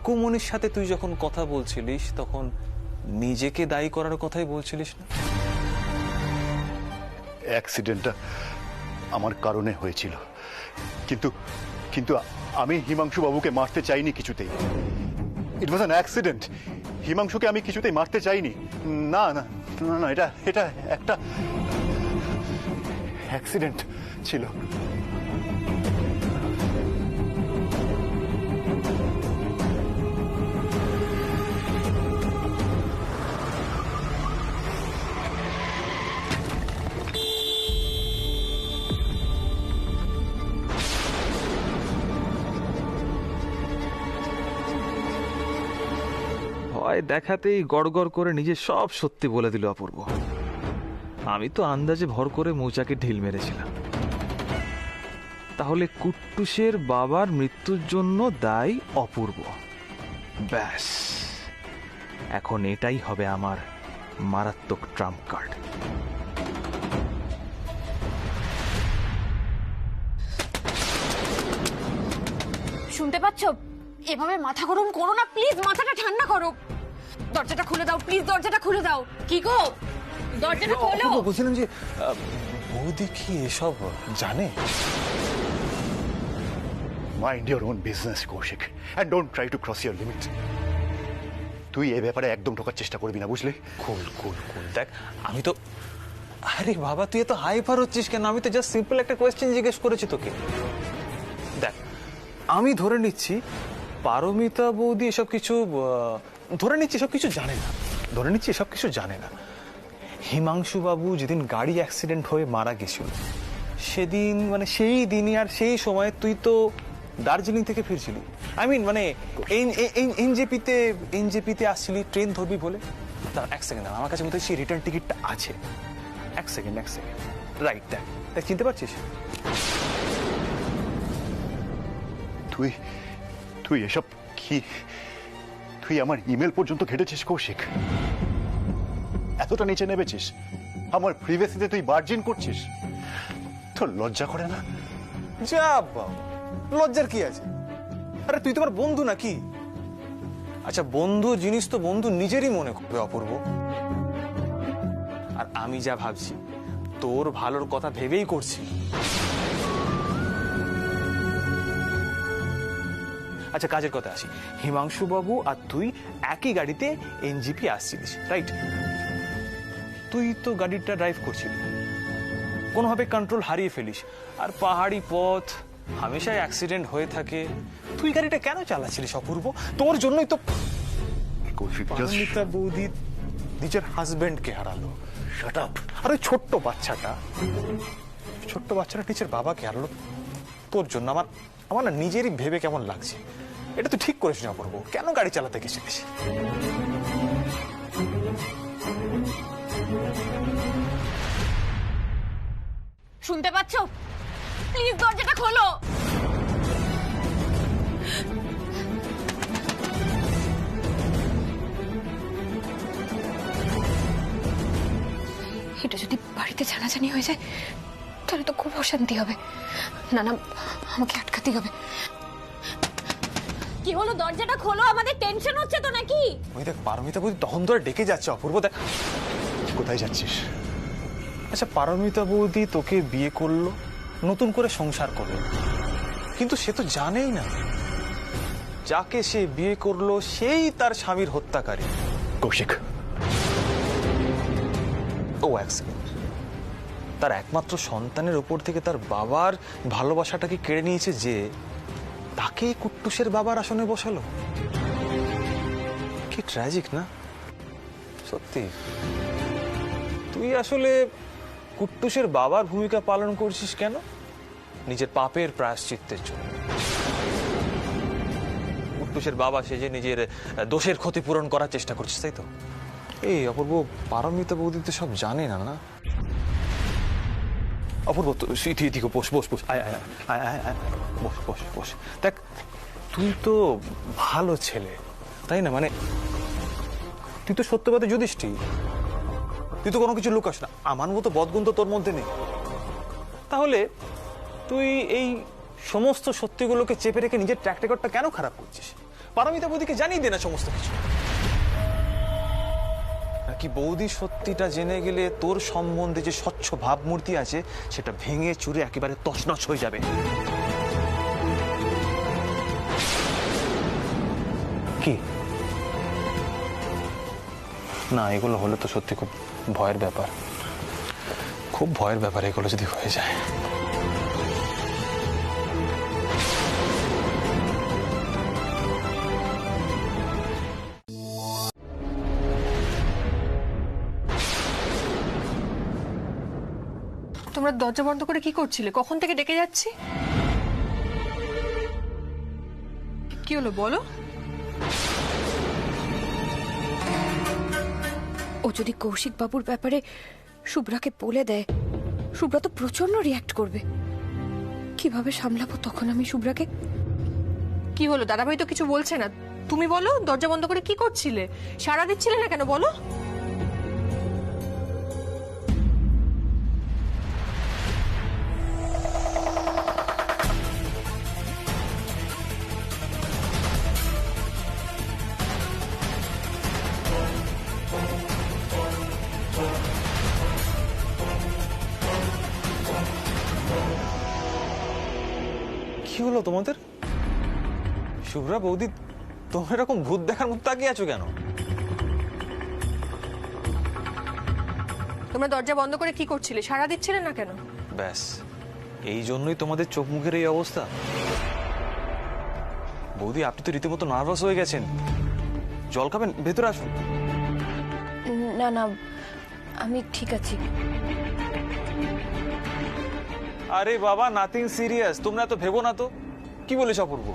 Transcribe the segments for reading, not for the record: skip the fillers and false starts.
কাকুমণির সাথে তুই যখন কথা বলছিলিস তখন নিজেকে দায়ী করার কথাই বলছিলিস না? অ্যাক্সিডেন্টটা আমার কারণে হয়েছিল, কিন্তু কিন্তু আমি হিমাংশু বাবুকে মারতে চাইনি কিছুতেই। ইট ওয়াজ অ্যান অ্যাক্সিডেন্ট। হিমাংশুকে আমি কিছুতেই মারতে চাইনি। না না না না, এটা এটা একটা অ্যাক্সিডেন্ট ছিল। ভয় দেখাতেই গড়গড় করে নিজে সব সত্যি বলে দিল অপূর্ব। আমি তো আন্দাজে ভর করে মৌচাকে ঢিল মেরেছিলাম। তাহলে কুট্টুসের বাবার মৃত্যুর জন্য দায়ী অপূর্ব। ব্যাস, এখন এটাই হবে আমার মারাত্মক ট্রাম্প কার্ড। শুনতে পাচ্ছ? এভাবে মাথা গরম করো না প্লিজ, মাথাটা ঠান্ডা করো। দরজাটা খুলে দাও প্লিজ, দরজাটা খুলে দাও। কি গো, দরজাটা খোলো। বলছিলাম যে বৌদি কি এসব জানে? Mind your own business Kaushik, and don't try to cross your limit. তুই এ ব্যাপারে একদম ঢোকার চেষ্টা করবি না, বুঝলি? কুল কুল কুল। দেখ, আমি তো, আরে বাবা তুই এত হাইপার হচ্ছিস কেন? আমি তো জাস্ট সিম্পল একটা কোয়েশ্চেন জিজ্ঞেস করেছি তোকে। দেখ, আমি ধরে নিচ্ছি পারমিতা বৌদি এসব কিছু জানে না। ধরে নিচ্ছি এসব কিছু জানে না। হিমাংশু বাবু যেদিন গাড়ি অ্যাক্সিডেন্ট হয়ে মারা গেছিল সেদিন, মানে সেই দিনই আর সেই সময় তুই তো দার্জিলিং থেকে ফিরছিলি। আই মিন মানে এনজেপিতে আসছিলি ট্রেন ধরবি বলে। দাঁড়া এক সেকেন্ড, আমার কাছে মধ্যে সেই রিটার্ন টিকিটটা আছে। এক সেকেন্ড রাইট, দেখ চিনতে পারছিস? তুই তুই এসব কি? তুই আমার ইমেল পর্যন্ত ঘেটেছিস কৌশিক? এতটা নিচে নেমেছিস? আমার প্রিভেসিতে তুই বার্জিন করছিস? তোর লজ্জা করে না? যা বাবা, লজ্জার কি আছে? আরে তুই তোমার বন্ধু নাকি? আচ্ছা, বন্ধু জিনিস তো বন্ধু নিজেরই মনে করবে অপূর্ব। আর আমি যা ভাবছি তোর ভালোর কথা ভেবেই করছি। আচ্ছা, কাজের কথা আসি। হিমাংশু বাবু আর তুই একই গাড়িতে এনজিপি আসছিলিস, রাইট? তুই তো গাড়িটা ড্রাইভ করছিলি, কোনোভাবে কন্ট্রোল হারিয়ে ফেলিস। আর পাহাড়ি পথ হামেশাই অ্যাক্সিডেন্ট হয়ে থাকে। তুই গাড়িটা কেন চালাচ্ছিলিস অপূর্ব? তোর জন্যই তো পারমিতা বৌদি নিজের হাজবেন্ডকে হারালো। Shut up. আর ওই ছোট্ট বাচ্চাটা নিজের বাবাকে হারালো তোর জন্য। আমার না নিজেরই ভেবে কেমন লাগছে। এটা তুই ঠিক করিস না অপূর্ব। কেন গাড়ি চালাতে গেছিলিস? শুনতে পাচ্ছ? প্লিজ দরজাটা খোলো। এটা যদি বাড়িতে জানাজানি হয়ে যায় তাহলে তো খুব অশান্তি হবে। না না, আমাকে আটকাতেই হবে। কি হলো, দরজাটা খোলো, আমাদের টেনশন হচ্ছে তো নাকি? ওই দেখ, পারমিতা বৌদি তখন ধরে ডেকে যাচ্ছে অপূর্ব। দেখ, কোথায় যাচ্ছিস? আচ্ছা, পারমিতা বৌদি তোকে বিয়ে করলো, নতুন করে সংসার করলো, কিন্তু সে তো জানেই না যাকে সে বিয়ে করলো সেই তার স্বামীর হত্যাকারী। কৌশিক, ও এক সেকেন্ড, তার একমাত্র সন্তানের উপর থেকে তার বাবার ভালোবাসাটাকে কেড়ে নিয়েছে যে, তাকে কুট্টুসের বাবার আসনে বসালো। কি ট্র্যাজিক না? সত্যি তুই আসলে কুট্টুসের বাবার ভূমিকা পালন করছিস কেন? নিজের পাপের প্রায়শ্চিত্তের জন্য। কুট্টুসের বাবা সেজে নিজের দোষের ক্ষতিপূরণ করার চেষ্টা করছিস, তাই তো? এই অপূর্ব, পারমিতা বৌদি তো সব জানে না। না অপূর্ব, ঠিক বস বস বস, আয় আয় আয় আয় আয়, বস বস বস। দেখ, তুই তো ভালো ছেলে, তাই না? মানে তুই তো সত্যবাদী যুধিষ্ঠির। তুই তো কোনো কিছু লুকাস না। আমার মতো বদগুণ তো তোর মধ্যে নেই। তাহলে তুই এই সমস্ত সত্যিগুলোকে চেপে রেখে নিজের ট্র্যাক রেকর্ডটা কেন খারাপ করছিস? পারমিতা বৌদিকে জানিয়ে দে না সমস্ত কিছু। নাকি বৌদি সত্যিটা জেনে গেলে তোর সম্বন্ধে যে স্বচ্ছ ভাবমূর্তি আছে সেটা ভেঙে চুরে একেবারে তছনছ হয়ে যাবে। কি না, এগুলো হলে তো সত্যি খুব ভয়ের ব্যাপার, খুব ভয়ের ব্যাপার এগুলো যদি হয়ে যায়। তোমরা দরজা বন্ধ করে কি করছিলে? কখন থেকে ডেকে যাচ্ছি। কি হলো বলো? ও যদি কৌশিক বাবুর ব্যাপারে শুভ্রাকে বলে দেয়, শুভ্রা তো প্রচন্ড রিয়াক্ট করবে। কিভাবে সামলাবো তখন আমি শুভ্রাকে? কি হলো? দাদাভাই তো কিছু বলছে না। তুমি বলো, দরজা বন্ধ করে কি করছিলে? সাড়া দিচ্ছিলে না কেন বলো? কি হলো তোমাদের? শুভ্রা বৌদি, তোমরা এরকম ভূত দেখার মুখ তাকিয়ে আছো কেন? তোমরা দরজা বন্ধ করে কি করছিলে? সাড়া দিচ্ছিলে না কেন? ব্যাস এই জন্যই তোমাদের চোখ মুখের এই অবস্থা। বৌদি, আপনি তো রীতিমতো নার্ভাস হয়ে গেছেন। জল খাবেন? ভেতরে আসুন। না না, আমি ঠিক আছি। আরে বাবা, নাথিং সিরিয়াস, তোমরা এত ভেবো না তো। কি বলিস অপূর্ব?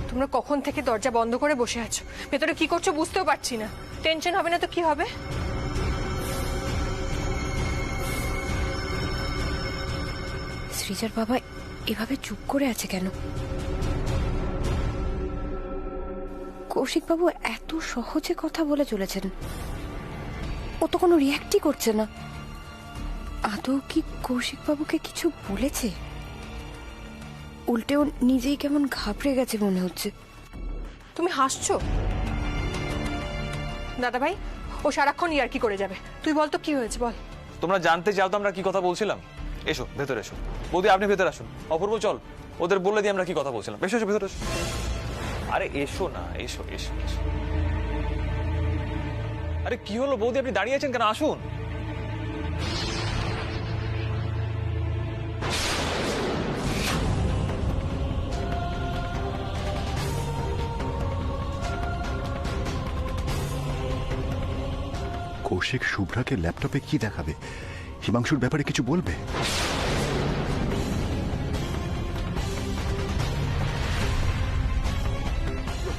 তোমরা কখন থেকে দরজা বন্ধ করে বসে আছো? ভেতরে কি করছো বুঝতেও পারছি না। টেনশন হবে না তো কি হবে? সৃজার বাবা এভাবে চুপ করে আছে কেন? কৌশিক বাবু এত সহজে কথা বলে চলেছেন, ও তো কোনো রিয়াক্টই করছে না। আদৌ কি কৌশিক বাবুকে কিছু বলেছে? উল্টেও নিজেই কেমন ঘাবড়ে গেছে মনে হচ্ছে। তুমি হাসছো? দাদাভাই, ও সারাক্ষণ ইয়ার্কি করে যাবে। তুই বল তো কি হয়েছে বল। তোমরা জানতে চাও তো আমরা কি কথা বলছিলাম? এসো ভেতরে এসো। বৌদি, আপনি ভেতরে আসুন। অপূর্ব চল, ওদের বলে দিয়ে আমরা কি কথা বলছিলাম। এসো এসো, ভেতরে এসো। আরে এসো না, এসো এসো এসো। আরে কি হলো বৌদি, আপনি দাঁড়িয়ে আছেন কেন? আসুন। কৌশিক শুভ্রাকে ল্যাপটপে কি দেখাবে? হিমাংশুর ব্যাপারে কিছু বলবে?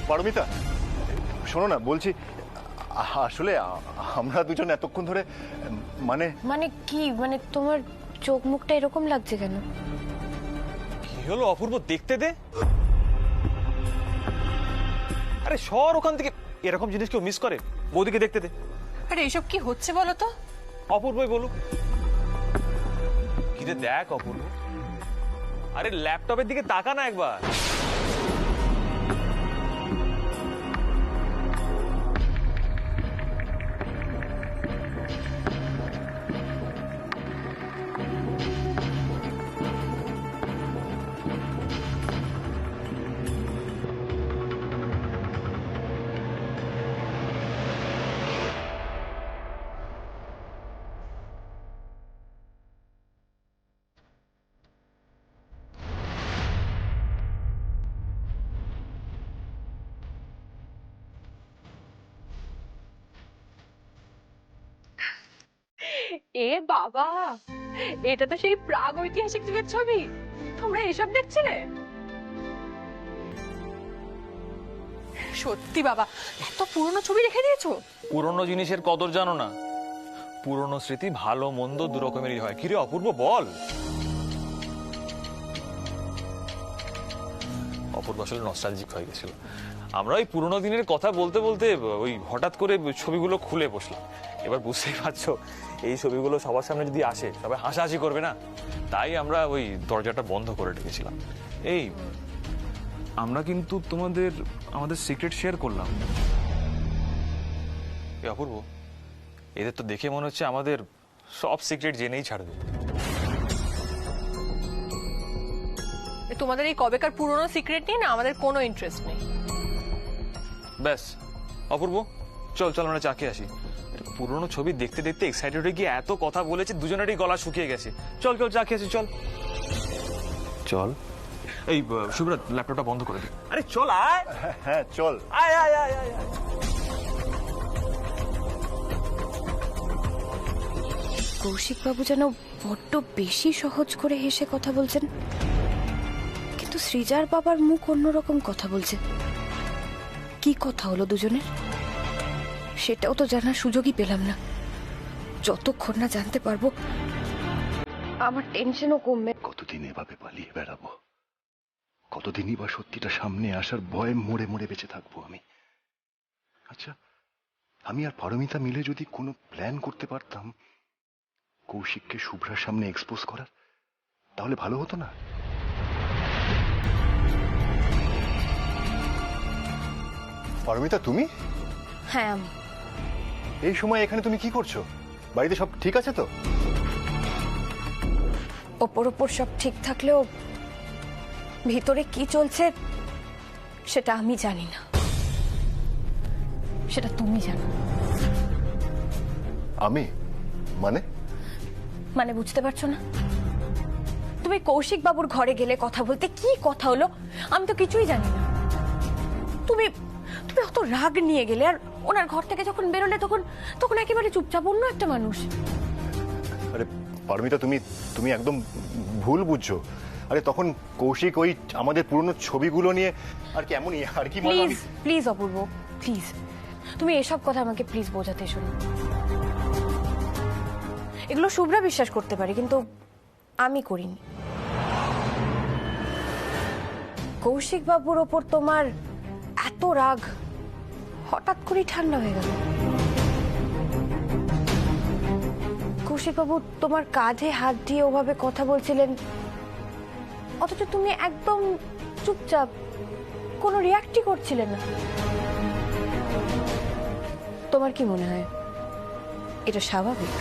পারমিতা, শোনো না, বলছি আসলে আমরা দুজন এতক্ষণ ধরে মানে মানে কি? মানে তোমার চোখ মুখটা এরকম লাগছে কেন? কি হলো অপূর্ব, দেখতে দে। আরে সর ওখান থেকে। এরকম জিনিস কেউ মিস করে? বৌদিকে দেখতে দে। আরে এসব কি হচ্ছে বলো তো? অপূর্বই বলুক। কি রে, দেখ অপূর্ব। আরে ল্যাপটপের দিকে তাকা না একবার। এ বাবা, এটা তো সেই প্রাগ ঐতিহাসিক যুগের ছবি। তোমরা এসব দেখছিলে? সত্যি বাবা, এত পুরনো ছবি রেখে দিয়েছো। পুরনো জিনিসের কদর জানো না? পুরনো স্মৃতি ভালো মন্দ দু রকমেরই হয়। কিরে অপূর্ব, বল। অপূর্ব আসলে নস্টালজিক হয়ে গেছিল। আমরা ওই পুরোনো দিনের কথা বলতে বলতে ওই হঠাৎ করে ছবিগুলো খুলে বসলাম। এবার বুঝতেই পারছো, এই ছবিগুলো সবার সামনে যদি আসে সবাই হাসাহাসি করবে না, তাই আমরা ওই দরজাটা বন্ধ করে রেখেছিলাম। এই আমরা কিন্তু আমাদের সিক্রেট শেয়ার করলাম। এ অপূর্ব, এদের তো দেখে মনে হচ্ছে আমাদের সব সিক্রেট জেনেই ছাড়বে। তোমাদের এই কবেকার পুরনো সিক্রেট নিয়ে না আমাদের কোনো ইন্টারেস্ট নেই। ব্যাস অপূর্ব, চল চল আমরা চা খেয়ে আসি। পুরোনো ছবি দেখতে দেখতে এক্সাইটেড হয়ে গিয়ে এত কথা বলেছে, দুজনেরই গলা শুকিয়ে গেছে। চল চল চা খেয়ে আসি, চল চল। এই শুভ্রা, ল্যাপটপটা বন্ধ করে দে। আরে চল আয়। হ্যাঁ চল। আয় আয় আয় আয় আয়। কৌশিকবাবু যেন বড্ড বেশি সহজ করে হেসে কথা বলছেন, কিন্তু সৃজার বাবার মুখ অন্যরকম কথা বলছে। কি কথা হলো দুজনের, সেটাও তো জানার সুযোগই পেলাম না। যতক্ষণ না জানতে পারবো আমার টেনশনও কমবে। কতদিন এভাবে পালিয়ে বেড়াবো? কতদিনই বা সত্যিটা সামনে আসার ভয়ে মরে মরে বেঁচে থাকবো আমি? আচ্ছা, আমি আর পারমিতা মিলে যদি কোনো প্ল্যান করতে পারতাম কৌশিককে শুভ্রার সামনে এক্সপোজ করার, তাহলে ভালো হতো না? পারমিতা, তুমি? হ্যাঁ আমি। এই সময় এখানে তুমি কি করছো? বাড়িতে সব ঠিক আছে তো? ওপর ওপর সব ঠিক থাকলেও ভিতরে কি চলছে সেটা আমি জানি না, সেটা তুমি জানো। আমি মানে বুঝতে পারছো না? তুমি কৌশিক বাবুর ঘরে গেলে কথা বলতে, কি কথা হলো আমি তো কিছুই জানি না। তুমি তুমি অত রাগ নিয়ে গেলে, আর ওনার ঘর থেকে যখন বেরোলে তখন একেবারে চুপচাপ অন্য একটা মানুষ। আরে পারমিতা, তুমি একদম ভুল বুঝছো। আরে তখন কৌশিক ওই আমাদের পুরনো ছবিগুলো নিয়ে আর কি এমনই আর কি। প্লিজ প্লিজ অপূর্ব, প্লিজ তুমি এসব কথা আমাকে প্লিজ বোঝাতে শোনো। এগুলো শুভ্রা বিশ্বাস করতে পারে, কিন্তু আমি করিনি। কৌশিক বাবুর ওপর তোমার এত রাগ হঠাৎ করেই ঠান্ডা হয়ে গেল। কৌশিক বাবু তোমার কাঁধে হাত দিয়ে ওভাবে কথা বলছিলেন, অথচ তুমি একদম চুপচাপ, কোনো রিয়াক্টই করছিলে না। তোমার কি মনে হয় এটা স্বাভাবিক?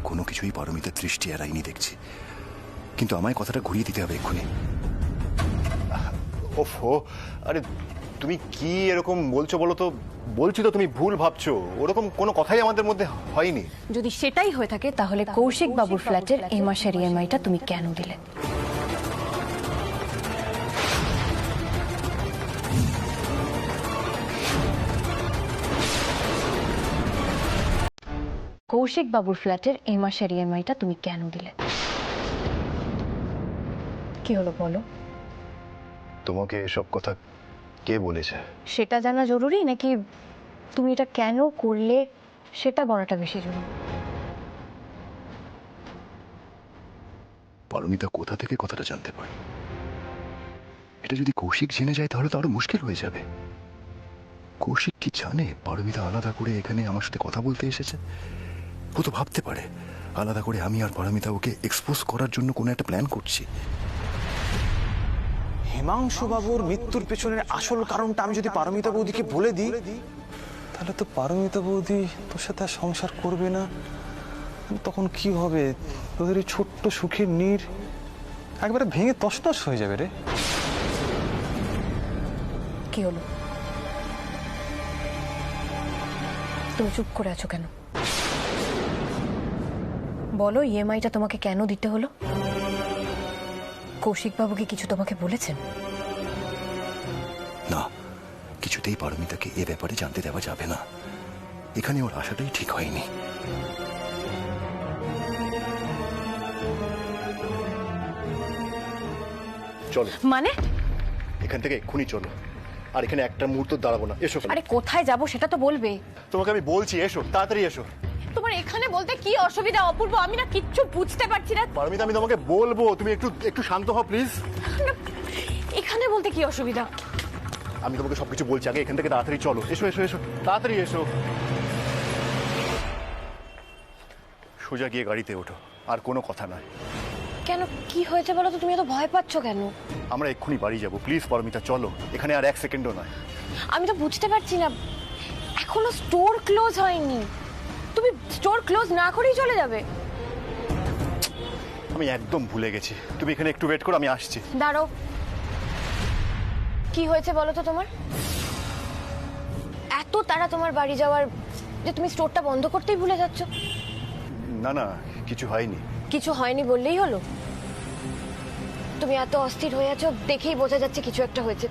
কোনো কিছুই পারমিতার দৃষ্টি এড়াইনি দেখছি, কিন্তু আমায় কথাটা ঘুরিয়ে দিতে হবে এক্ষুনি। ওফো, আরে তুমি কি এরকম বলছো বলো তো? বলছি তো তুমি ভুল ভাবছো, ওরকম কোনো কথাই আমাদের মধ্যে হয়নি। যদি সেটাই হয়ে থাকে তাহলে কৌশিক বাবুর ফ্ল্যাটের এই মাসের ইএমআইটা তুমি কেন দিলে? কৌশিক বাবুর ফ্ল্যাটের এই মাসের ইএমআইটা তুমি কেন দিলে? কি হলো বলো? তোমাকে এসব কথা কে বলেছে? সেটা জানা জরুরি, নাকি তুমি এটা কেন করলে সেটা বলাটা বেশি জরুরি? পারমিতা কোথা থেকে কথাটা জানতে পারে? এটা যদি কৌশিক জেনে যায় তাহলে তো আরো মুশকিল হয়ে যাবে। কৌশিক কি জানে পারমিতা আলাদা করে এখানে আমার সাথে কথা বলতে এসেছে? ও তো ভাবতে পারে আলাদা করে আমি আর পারমিতা ওকে এক্সপোজ করার জন্য কোনো একটা প্ল্যান করছি। হিমাংশু বাবুর মৃত্যুর পেছনের আসল কারণটা আমি যদি পারমিতা বৌদিকে বলে দিই, তাহলে তো পারমিতা বৌদি তোর সাথে আর সংসার করবে না। তখন কি হবে? তোদের এই ছোট্ট সুখের নীড় একবারে ভেঙে তছনছ হয়ে যাবে রে। কি হলো? তুমি চুপ করে আছো কেন? বলো, ইএমআইটা তোমাকে কেন দিতে হলো? কৌশিক বাবু কি কিছু তোমাকে বলেছেন? না, কিছুতেই পারমিতাকে এ ব্যাপারে জানতে দেওয়া যাবে না। এখানে ওর আশাটাই ঠিক হয়নি। চলো মানে? এখান থেকে এক্ষুনি চলো, আর এখানে একটা মুহূর্ত দাঁড়াবো না। এসো। আরে কোথায় যাব সেটা তো বলবে। তোমাকে আমি বলছি এসো, তাড়াতাড়ি এসো। তোমার এখানে বলতে কি অসুবিধা অপূর্ব? আমি না কিচ্ছু বুঝতে পারছি না। পারমিতা, আমি তোমাকে বলবো, তুমি একটু শান্ত হও প্লিজ। এখানে বলতে কি অসুবিধা? আমি তোমাকে সবকিছু বলছি, আগে এখান থেকে তাড়াতাড়ি চলো। এসো এসো এসো, তাড়াতাড়ি এসো। সোজা গিয়ে গাড়িতে ওঠো, আর কোনো কথা নয়। কেন, কি হয়েছে বলো তো? তুমি এত ভয় পাচ্ছ কেন? আমরা এক্ষুনি বাড়ি যাবো, প্লিজ পারমিতা চলো, এখানে আর 1 সেকেন্ডও নয়। আমি তো বুঝতে পারছি না, এখনো স্টোর ক্লোজ হয়নি, তুমি স্টোর ক্লোজ না করেই চলে যাবে? আমি একদম ভুলে গেছি, তুমি এখানে একটু ওয়েট করো, আমি আসছি। দাঁড়াও, কি হয়েছে বলো তো তোমার? এত তাড়া তোমার বাড়ি যাওয়ার যে তুমি স্টোরটা বন্ধ করতেই ভুলে যাচ্ছ? না না, কিছু হয়নি। কিছু হয়নি বললেই হলো? তুমি এত অস্থির হয়ে আছো দেখেই বোঝা যাচ্ছে কিছু একটা হয়েছে।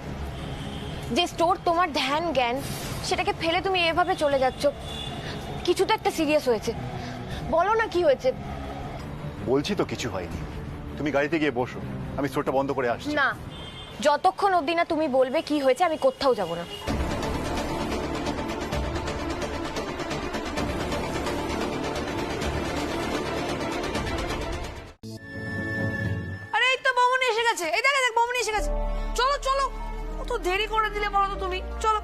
যে স্টোর তোমার ধ্যান জ্ঞান, সেটাকে ফেলে তুমি এভাবে চলে যাচ্ছ, কিছু তো একটা সিরিয়াস হয়েছে। বলো না কি হয়েছে? বলছি তো কিছু হয়নি, তুমি গাড়িতে গিয়ে বসো, আমি স্টোরটা বন্ধ করে আসছি। না, যতক্ষণ অবধি না তুমি বলবে কি হয়েছে আমি কোথাও যাব না। আরে এই তো বৌমনি এসে গেছে, এই দেখ দেখ বৌমনি এসে গেছে। চলো চলো, কত দেরি করে দিলে বলো তো তুমি, চলো।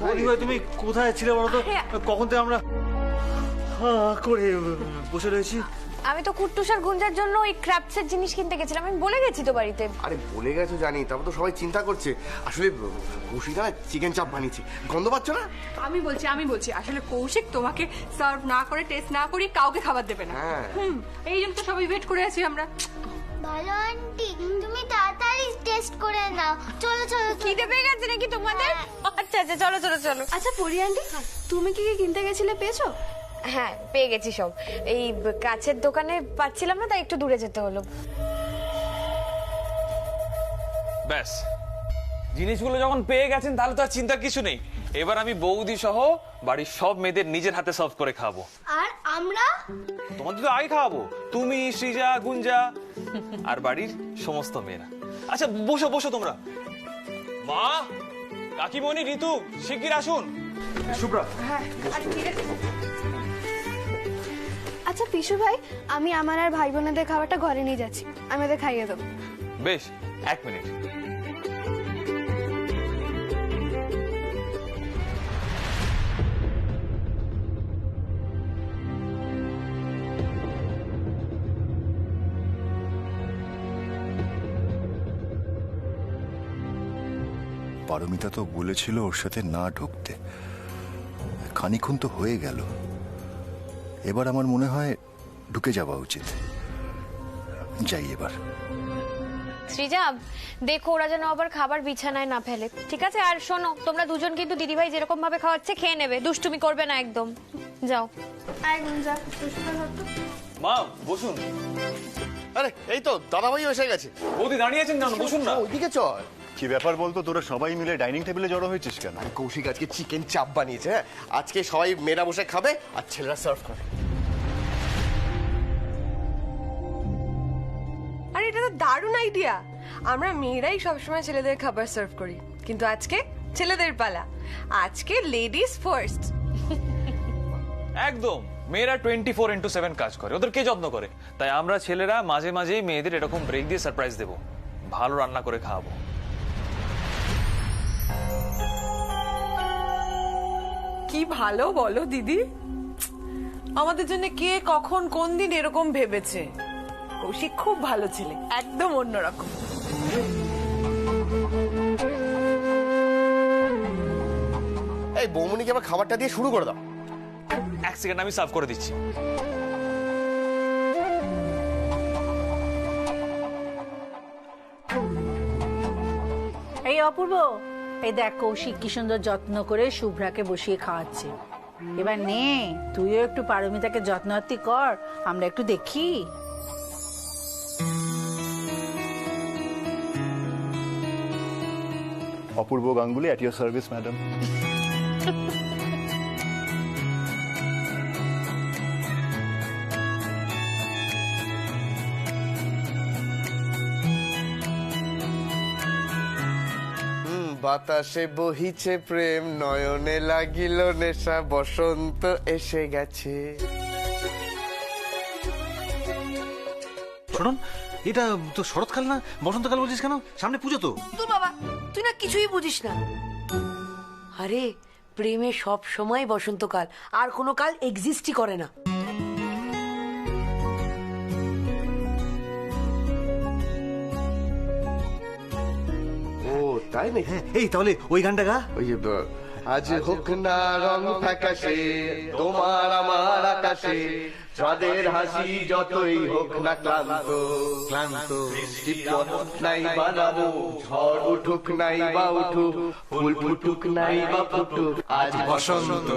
বৌদি ভাই তুমি কোথায় ছিলে বলো তো? কখন থেকে আমরা হা করে বসে রয়েছি। আমি তো কুট্টুসার গুঞ্জার জন্য ওই ক্র্যাপসের জিনিস কিনতে গেছিলাম, আমি বলে গেছি তো বাড়িতে। আরে বলে গেছো জানি, তারপর তো সবাই চিন্তা করছে। আসলে কৌশিক না চিকেন চাপ বানিয়েছে, গন্ধ পাচ্ছ না? আমি বলছি আসলে কৌশিক তোমাকে সার্ভ না করে, টেস্ট না করে কাউকে খাবার দেবে না। হ্যাঁ। এই জন্য তো সবাই ওয়েট করে আছি আমরা। ভালো আন্টি, তুমি তাড়াতাড়ি টেস্ট করে নাও। চলো চলো, খিদে পেয়ে গেছে নাকি তোমাদের? আচ্ছা আচ্ছা, চলো চলো চলো। আচ্ছা পরি আন্টি, তুমি কি কি কিনতে গেছিলে, পেয়েছো? হ্যাঁ, পেয়ে গেছি সব। এই কাছের দোকানে পাচ্ছিলাম না, তাই একটু দূরে যেতে হলো। ব্যাস, জিনিসগুলো যখন পেয়ে গেছেন তাহলে তো আর চিন্তার কিছু নেই। এবার আমি বৌদি সহ বাড়ির সব মেয়েদের নিজের হাতে সার্ভ করে খাবো। আর আমরা? তোমাদের তো আগে খাওয়াবো, তুমি, সৃজা, গুঞ্জা আর বাড়ির সমস্ত মেয়েরা। আচ্ছা বসো বসো তোমরা। মা, কাকিমণি, ঋতু, শিগগির আসুন। শুভ্রা, আচ্ছা পিসু ভাই, আমি আমার আর ভাই বোনেদের খাবারটা ঘরে নিয়ে যাচ্ছি, আমি ওদের খাইয়ে দেবো। বেশ, 1 মিনিট। পারমিতা তো বলেছিল ওর সাথে না ঢুকতে, খানিক্ষণ তো হয়ে গেল, এবার আমার মনে হয় ঢুকে যাওয়া উচিত। যাই এবার। সৃজা, দেখো ওরা যেন আবার খাবার বিছানায় না ফেলে, ঠিক আছে? আর শোনো, তোমরা দুজন কিন্তু দিদিভাই যেরকম ভাবে খাওয়াচ্ছে খেয়ে নেবে, দুষ্টুমি করবে না একদম। যাও। মা বসুন। আরে এই তো দাদাভাই এসে গেছে। বৌদি দাঁড়িয়ে আছেন কেন? বসুন না। ওইদিকে চল। কি ব্যাপার বলতো, তোরা সবাই মিলে ডাইনিং টেবিলে জড়ো হয়েছিস কেন? কৌশিক আজকে চিকেন চাপ বানিয়েছে। হ্যাঁ, আজকে সবাই মেয়েরা বসে খাবে আর ছেলেরা সার্ভ করে। আর এটা তো দারুণ আইডিয়া। আমরা মেয়েরাই সবসময় ছেলেদের খাবার সার্ভ করি, কিন্তু আজকে ছেলেদের পালা। আজকে লেডিস ফার্স্ট। একদম, মেয়েরা 24/7 কাজ করে, ওদের কে যত্ন করে? তাই আমরা ছেলেরা মাঝে মাঝেই মেয়েদের এরকম ব্রেক দিয়ে সারপ্রাইজ দেবো, ভালো রান্না করে খাওয়াবো। কি ভালো বলো দিদি, আমাদের জন্য কে কখন কোন দিন এরকম ভেবেছে। কৌশিক খুব ভালো ছেলে, একদম অন্যরকম। এই বৌমনিকে আবার খাবারটা দিয়ে শুরু করে দাও। 1 সেকেন্ড, আমি সার্ভ করে দিচ্ছি। এই অপূর্ব, এই দেখ কৌশিক কি সুন্দর যত্ন করে শুভ্রাকে বসিয়ে খাওয়াচ্ছে। এবার নে, তুইও একটু পারমিতাকে যত্নআত্তি কর, আমরা একটু দেখি। Apurba Ganguly, at your service madam. বাতাসে বহিছে প্রেম, নয়নে লাগিল নেশা, বসন্ত এসে গেছে। শুনুন, এটা তো শরৎকাল না বসন্তকাল বলছিস কেন? সামনে পুজো তো। তোর বাবা, তুই না কিছুই বুঝিস না। আরে প্রেমে সব সময় বসন্তকাল, আর কোনো কাল এক্সিস্টই করে না। ও তাই নাকি? হ্যাঁ, এই তাহলে ওই গানটা গা। ওই যে আজ হোক না রং ফ্যাকাশে তোমার আমার আকাশে, চাঁদের হাসি যতই হোক না ক্লান্ত ক্লান্ত বৃষ্টি পথ নাই বানাবো, ঝড় উঠুক নাই বা উঠুক, ফুল ফুটুক নাই বা ফুটুক, আজ বসন্ত।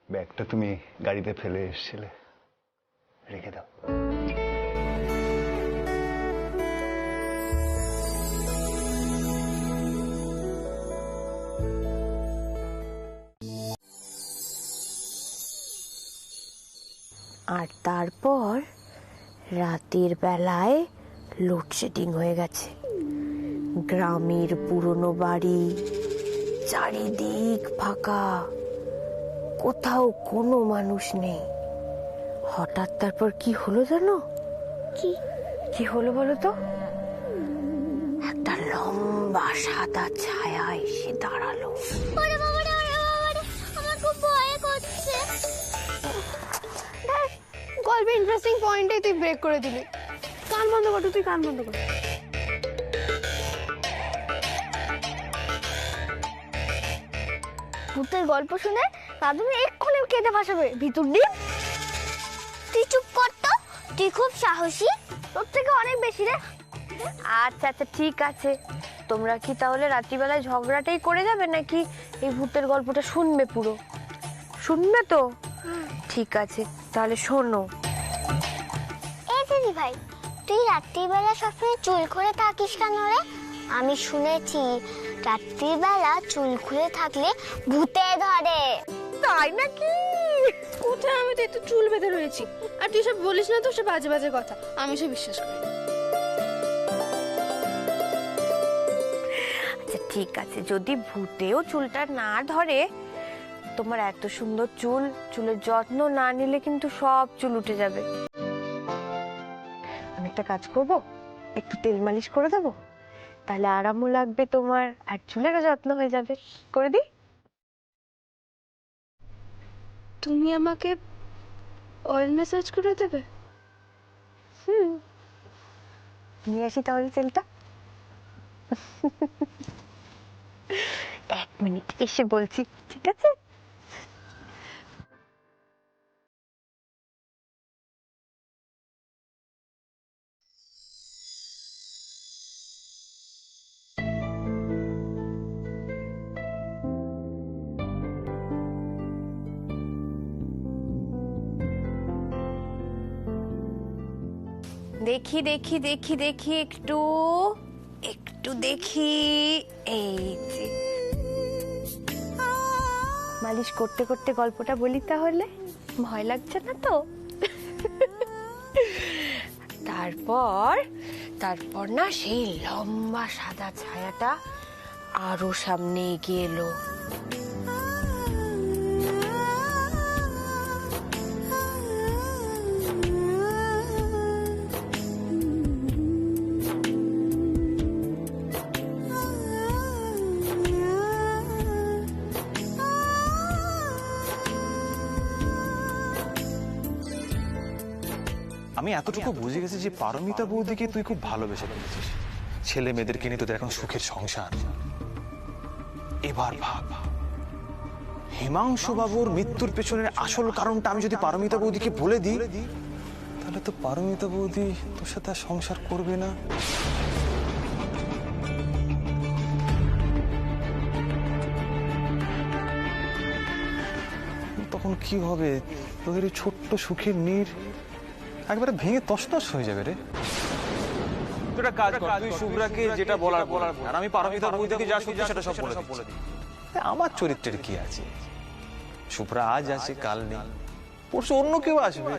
ব্যাগটা তুমি গাড়িতে ফেলে এসেছিলে, রেখে দাও। আর তারপর রাতের বেলায় লোডশেডিং হয়ে গেছে। গ্রামের পুরনো বাড়ি, চারিদিক ফাঁকা, কোথাও কোনো মানুষ নেই। হঠাৎ তারপর কি হলো জানো? কি হলো বলো তো? একটা লম্বা সাদা ছায়া এসে দাঁড়ালো। ওরে বাবা রে, ওরে বাবা রে, আমার খুব ভয় করছে। গল্পে ইন্টারেস্টিং পয়েন্টে তুই ব্রেক করে দিলি। কান বন্ধ কর, তুই কান বন্ধ কর। ভূতের গল্প শুনে দাদু এক্ষুনি কেঁদে ভাসাবে। ভিতর ডিপ। তুই চুপ কর তো, তুই খুব সাহসী, তোর থেকে অনেক বেশি রে। আচ্ছা আচ্ছা ঠিক আছে, তোমরা কি তাহলে রাত্রিবেলায় ঝগড়াটাই করে যাবে নাকি এই ভূতের গল্পটা শুনবে? পুরো শুনবে তো? ঠিক আছে তাহলে শোনো। এই দিদি ভাই, তুই রাত্রিবেলা সবসময় চুল খুলে থাকিস কেন রে? আমি শুনেছি রাত্রিবেলা চুল খুলে থাকলে ভূতে ধরে। তাই নাকি? কোথায়? আমি তো একটু চুল বেঁধে রয়েছি, আর তুই সব বলিস না তো, সে বাজে বাজে কথা, আমি সে বিশ্বাস করি। আচ্ছা ঠিক আছে, যদি ভূতেও চুলটা না ধরে, তোমার এত সুন্দর চুল, চুলের যত্ন না নিলে কিন্তু সব চুল উঠে যাবে। আমি একটা কাজ করব, একটু তেল মালিশ করে দেবো, তাহলে আরামও লাগবে তোমার, আর চুলেরও যত্ন হয়ে যাবে। করে দিই? তুমি আমাকে অয়েল ম্যাসাজ করে দেবে? নিয়ে আসি তাহলে তেলটা। 1 মিনিট এসে বলছি, ঠিক আছে? দেখি দেখি দেখি দেখি, একটু একটু দেখি। এই যে মালিশ করতে করতে গল্পটা বলি তাহলে, ভয় লাগছে না তো? তারপর না সেই লম্বা সাদা ছায়াটা আরো সামনে এগিয়ে এলো। আমি এতটুকু বুঝে গেছি যে পারমিতা বৌদিকে তুই খুব ভালোবেসে ফেলেছিস। ছেলে মেয়েদেরকে নিয়ে তোদের এখন সুখের সংসার। এবার ভাব হিমাংশু বাবুর মৃত্যুর পেছনের আসল কারণটা আমি যদি পারমিতা বৌদিকে বলে দিই, তাহলে তো পারমিতা বৌদি তোর সাথে আর সংসার করবে না। তখন কি হবে? তোদের এই ছোট্ট সুখের নীড় একবারে ভেঙে তছনছ হয়ে যাবে রে। একটা কাজ কর, তুই শুভ্রাকে যেটা বলার আর আমি পারমিতা বৌদিকে যা সত্যি সেটা সব বলে দিই। আমার চরিত্রের কি আছে? শুভ্রা আজ আছে, কাল নেই, পরশু অন্য কেউ আসবে।